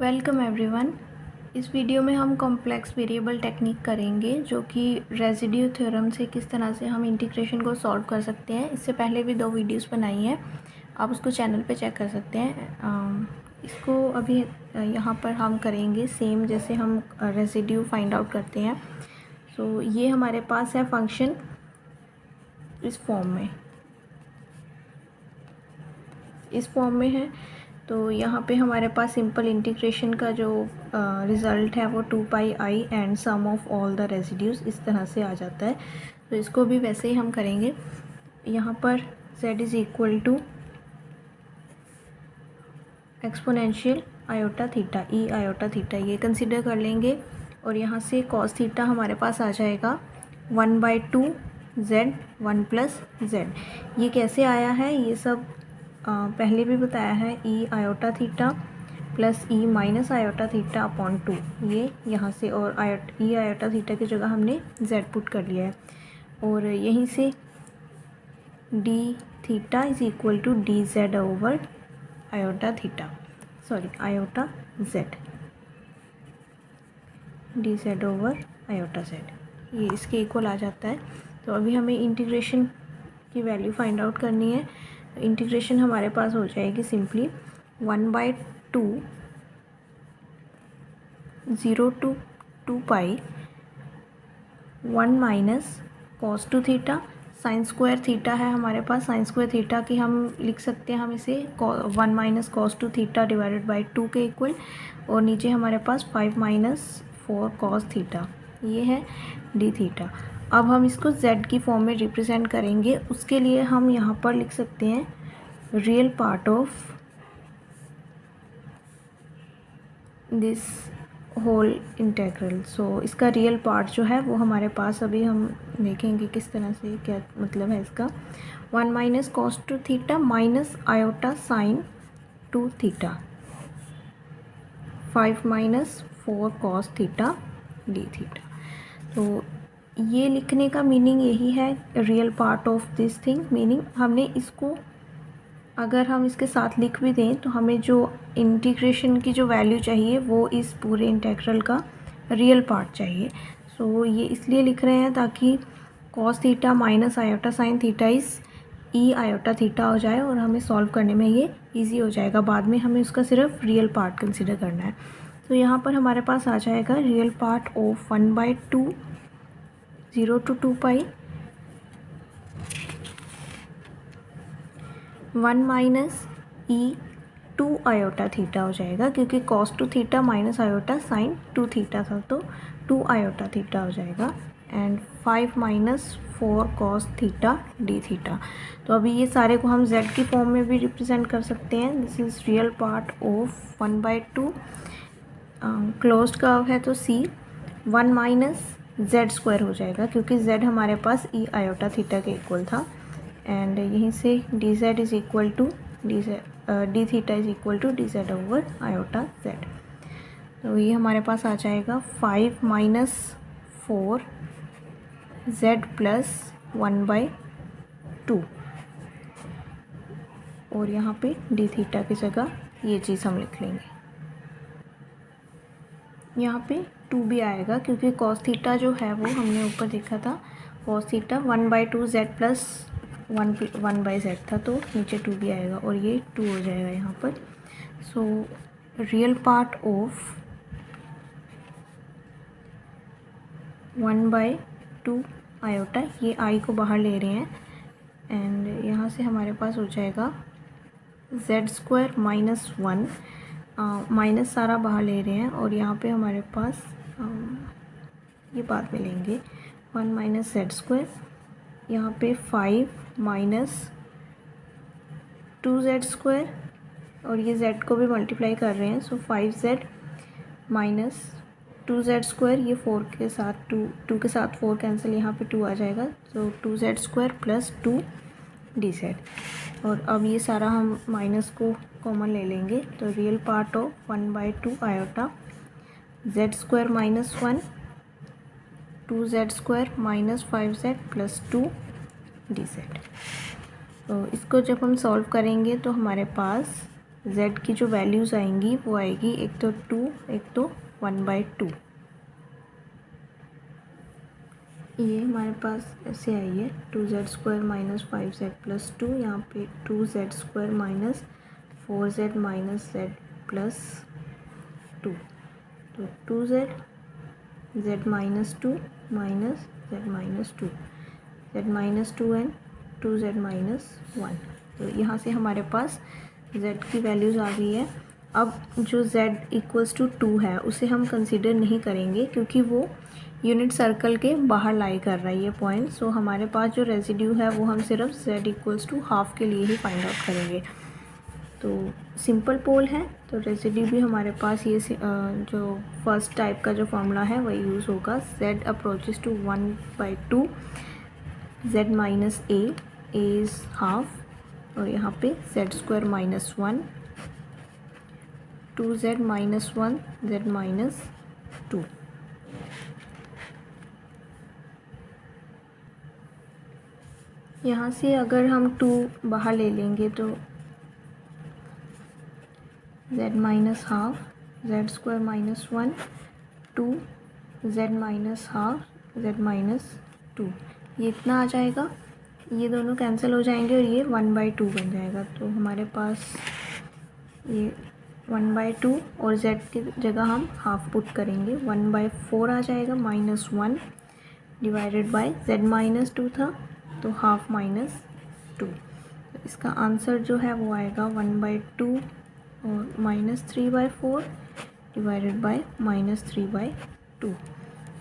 Welcome everyone. इस video में हम कॉम्प्लेक्स वेरिएबल टेक्निक करेंगे जो कि रेजिड्यू थ्योरम से किस तरह से हम इंटीग्रेशन को सॉल्व कर सकते हैं। इससे पहले भी 2 वीडियोस बनाई हैं, आप उसको चैनल पे चेक कर सकते हैं। इसको अभी यहाँ पर हम करेंगे सेम जैसे हम रेजिड्यू फाइंड आउट करते हैं। सो ये हमारे पास है फंक्शन इस फॉर्म में है। तो यहाँ पे हमारे पास सिंपल इंटीग्रेशन का जो रिज़ल्ट है वो 2πi and sum of all the residues इस तरह से आ जाता है। तो इसको भी वैसे ही हम करेंगे। यहाँ पर z is equal to exponential iota theta e iota theta ये कंसिडर कर लेंगे। और यहाँ से कॉस थीटा हमारे पास आ जाएगा 1/2 z 1 + z। ये कैसे आया है ये सब पहले भी बताया है। ई iota theta plus E minus iota theta upon 2 ये यहाँ से, और ई आयोटा थीटा की जगह हमने z पुट कर लिया है। और यहीं से d theta is equal to d z over iota theta, sorry iota z, d z over iota z ये इसके इक्वल आ जाता है। तो अभी हमें इंटीग्रेशन की वैल्यू फाइंड आउट करनी है। इंटीग्रेशन हमारे पास हो जाएगी simply 1/2 0 to 2π 1 minus cos 2 theta sine square theta है हमारे पास। साइन स्क्वायर थीटा की हम लिख सकते हैं हम इसे 1 minus cos 2 theta divided by 2 के इक्वल। और नीचे हमारे पास 5 माइनस 4 कॉस थीटा ये है डी थीटा। अब हम इसको z की फॉर्म में रिप्रेजेंट करेंगे। उसके लिए हम यहाँ पर लिख सकते हैं real part of this whole integral. So इसका रियल पार्ट जो है वो हमारे पास अभी हम देखेंगे किस तरह से, क्या मतलब है इसका। 1 minus cos 2 theta minus iota sine 2 theta 5 minus 4 cos theta d theta. तो ये लिखने का मीनिंग यही है, real part of this thing, meaning हमने इसको अगर हम इसके साथ लिख भी दें तो हमें जो इंटीग्रेशन की जो वैल्यू चाहिए वो इस पूरे इंटेग्रल का रियल पार्ट चाहिए। सो ये इसलिए लिख रहे हैं ताकि cos theta minus iota sine theta इस ई आयोटा थीटा हो जाए और हमें सॉल्व करने में ये इजी हो जाएगा। बाद में हमें उसका सिर्फ रियल पार्ट कंसिडर करना है। तो यहाँ पर हमारे पास आ जाएगा real part of 1/2 0 to 2π 1 minus E 2 iota theta हो जाएगा, क्योंकि cos 2 theta minus iota sine 2 theta था तो 2 आयोटा थीटा हो जाएगा। And 5 minus 4 cos theta d theta. तो अभी ये सारे को हम z की फॉर्म में भी रिप्रेजेंट कर सकते हैं। This is real part of 1/2 closed curve है तो c 1 माइनस जेड स्क्वायर हो जाएगा, क्योंकि z हमारे पास ई आयोटा थीटा के इक्वल था। एंड यहीं से d z is equal to d theta is equal to d z over iota z. तो ये हमारे पास आ जाएगा 5 माइनस 4 जेड प्लस 1/2। और यहाँ पे डी थीटा की जगह ये चीज़ हम लिख लेंगे। यहाँ पे 2 भी आएगा क्योंकि कॉस थीटा जो है वो हमने ऊपर देखा था, cos theta 1/2 Z plus 1/z था, तो नीचे 2 भी आएगा और ये 2 हो जाएगा यहाँ पर। सो रियल पार्ट ऑफ 1/2 आयोटा, ये आई को बाहर ले रहे हैं एंड यहाँ से हमारे पास हो जाएगा जेड स्क्वायर माइनस 1, माइनस सारा बाहर ले रहे हैं और यहाँ पे हमारे पास ये बाद में लेंगे 1 माइनस जेड स्क्वायर, यहाँ पे 5 माइनस 2z स्क्वायर और ये z को भी मल्टीप्लाई कर रहे हैं। सो 5z माइनस 2z स्क्वायर, ये 4 के साथ 2 के साथ 4 कैंसिल, यहाँ पे 2 आ जाएगा। सो 2z स्क्वायर प्लस 2 dz। और अब ये सारा हम माइनस को कॉमन ले लेंगे तो real part of 1/2 iota z square minus 1 2z square minus 5z plus 2 dz। तो इसको जब हम सॉल्व करेंगे तो हमारे पास z की जो वैल्यूज़ आएंगी वो आएगी एक तो 2, एक तो 1/2। ये हमारे पास ऐसे आई है 2z² - 5z + 2, यहाँ पे 2z² - 4z - z + 2, तो 2z, z - 2 - z - 2, z - 2 and 2z - 1। तो यहाँ से हमारे पास z की वैल्यूज़ आ गई है। अब जो z = 2 है उसे हम कंसीडर नहीं करेंगे क्योंकि वो यूनिट सर्कल के बाहर लाई कर रहा है ये पॉइंट। सो हमारे पास जो रेजिड्यू है वो हम सिर्फ z = हाफ के लिए ही फाइंड आउट करेंगे। तो सिंपल पोल है तो रेजिड्यू भी हमारे पास ये जो फर्स्ट टाइप का जो फॉर्मूला है वही यूज़ होगा। z approaches to 1/2, z - a is half, और यहाँ पे z² - 1, 2z - 1, z - 2। यहाँ से अगर हम 2 बाहर ले लेंगे तो z - half, z² - 1, 2, z - half, z - 2, ये इतना आ जाएगा। ये दोनों कैंसिल हो जाएंगे और ये 1/2 बन जाएगा। तो हमारे पास ये 1/2 और z की जगह हम हाफ पुट करेंगे, 1/4 आ जाएगा, -1 डिवाइडेड बाय z - 2 था तो हाफ - 2। तो इसका आंसर जो है वो आएगा 1/2 और -3/4 डिवाइडेड बाय -3/2।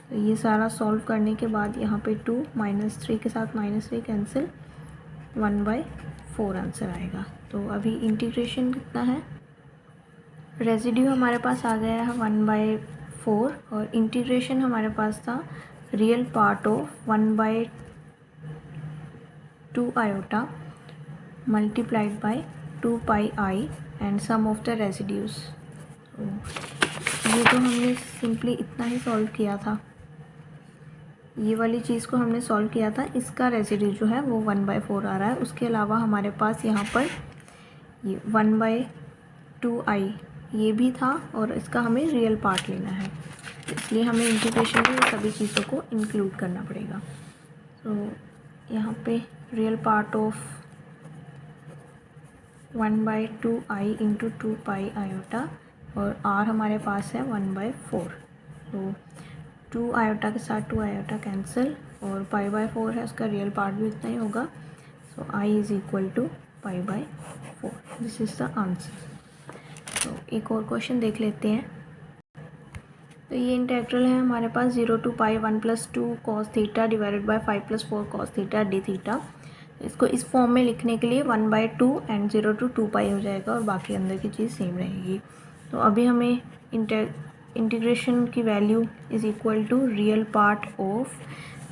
तो ये सारा सॉल्व करने के बाद यहाँ पे 2 -3 के साथ -3 कैंसिल, 1/4 आंसर आएगा। तो अभी इंटीग्रेशन कितना है, रेजिड्यू हमारे पास आ गया है 1/4 और इंटीग्रेशन हमारे पास था real part of 1/2 iota multiplied by 2 pi i and sum of the residues. ये तो हमने सिंपली इतना ही सॉल्व किया था, ये वाली चीज़ को हमने सॉल्व किया था। इसका रेजिड्यू जो है वो 1/4 आ रहा है। उसके अलावा हमारे पास यहाँ पर ये 1/2i ये भी था और इसका हमें रियल पार्ट लेना है, इसलिए हमें इंटीग्रेशन में सभी चीज़ों को इंक्लूड करना पड़ेगा। तो यहाँ पे real part of 1/2i into 2 pi iota और r हमारे पास है 1/4। तो 2 आयोटा के साथ 2 आयोटा कैंसिल और π/4 है, उसका रियल पार्ट भी उतना ही होगा। So i = π/4। This is the answer. तो एक और क्वेश्चन देख लेते हैं। तो ये इंटेग्रल है हमारे पास 0 to π 1 + 2 cos theta divided by 5 + 4 cos theta d theta. इसको इस फॉर्म में लिखने के लिए 1/2 एंड 0 to 2 पाई हो जाएगा और बाकी अंदर की चीज़ सेम रहेगी। तो अभी हमें इंटीग्रेशन की value is equal to real part of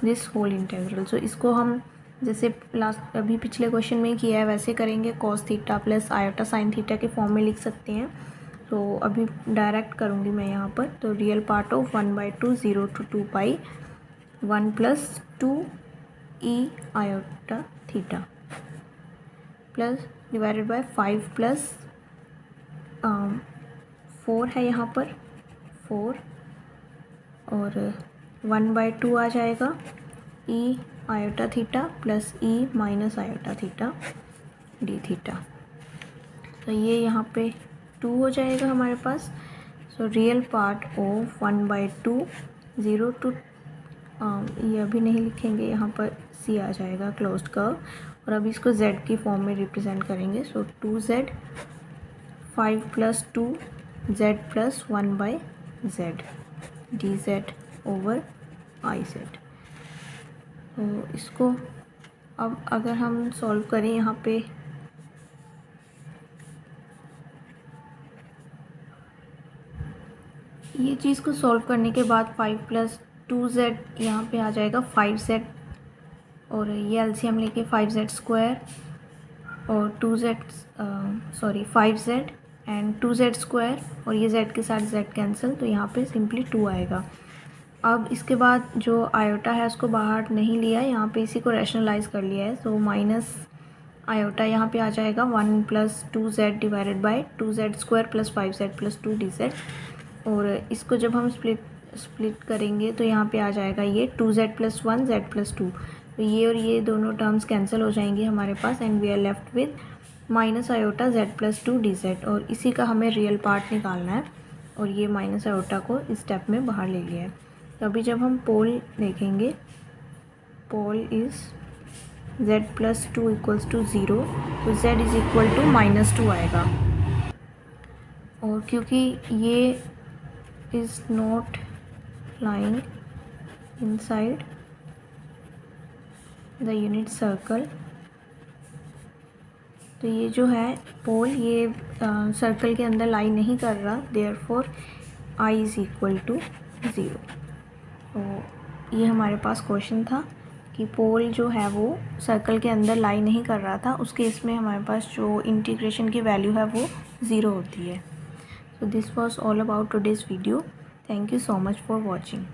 this whole integral. So इसको हम जैसे लास्ट अभी पिछले क्वेश्चन में किया है वैसे करेंगे, cos theta plus iota sine theta के फॉर्म में लिख सकते हैं। तो अभी डायरेक्ट करूँगी मैं यहाँ पर। तो real part of 1/2 0 to 2 pi 1 + 2 e iota theta plus divided by 5 + 4 है यहाँ पर 4 और 1/2 आ जाएगा e iota theta plus e - iota theta d theta. तो ये यहाँ पे 2 हो जाएगा हमारे पास। So real part of 1/2 0 to ये अभी नहीं लिखेंगे, यहाँ पर c आ जाएगा क्लोज्ड कर्व और अभी इसको z की फॉर्म में रिप्रेजेंट करेंगे। सो 2z 5 + 2 z + 1/z dz/iz। तो इसको अब अगर हम सॉल्व करें यहाँ पे ये चीज़ को सॉल्व करने के बाद 5 + 2z यहाँ पे आ जाएगा 5z और ये एलसीएम लेके 5z² और 5z एंड 2z² और ये z के साथ z कैंसिल, तो यहाँ पे सिंपली 2 आएगा। अब इसके बाद जो आयोटा है उसको बाहर नहीं लिया है, यहाँ पे इसी को रैशनलाइज कर लिया है। सो आयोटा यहाँ पे आ जाएगा 1 + 2z divided by 2z² + 5z + 2dz। और इसको जब हम स्प्लिट करेंगे तो यहाँ पे आ जाएगा ये 2z + 1 z + 2। तो ये और ये दोनों टर्म्स कैंसिल हो जाएंगी हमारे पास and we are left with minus iota z + 2dz। और इसी का हमें रियल पार्ट निकालना है और ये माइनस आयोटा को इस स्टेप में बाहर ले लिया है। तो अभी जब हम पोल देखेंगे, पोल इज़ z + 2 = 0, तो z = -2 आएगा। और क्योंकि ये is not lying inside the unit circle, तो ये जो है पोल ये सर्कल के अंदर लाई नहीं कर रहा, देयरफॉर i = 0। तो ये हमारे पास क्वेश्चन था कि पोल जो है वो सर्कल के अंदर लाई नहीं कर रहा था, उस केस में हमारे पास जो इंटीग्रेशन की वैल्यू है वो 0 होती है। So this was all about today's video. Thank you so much for watching.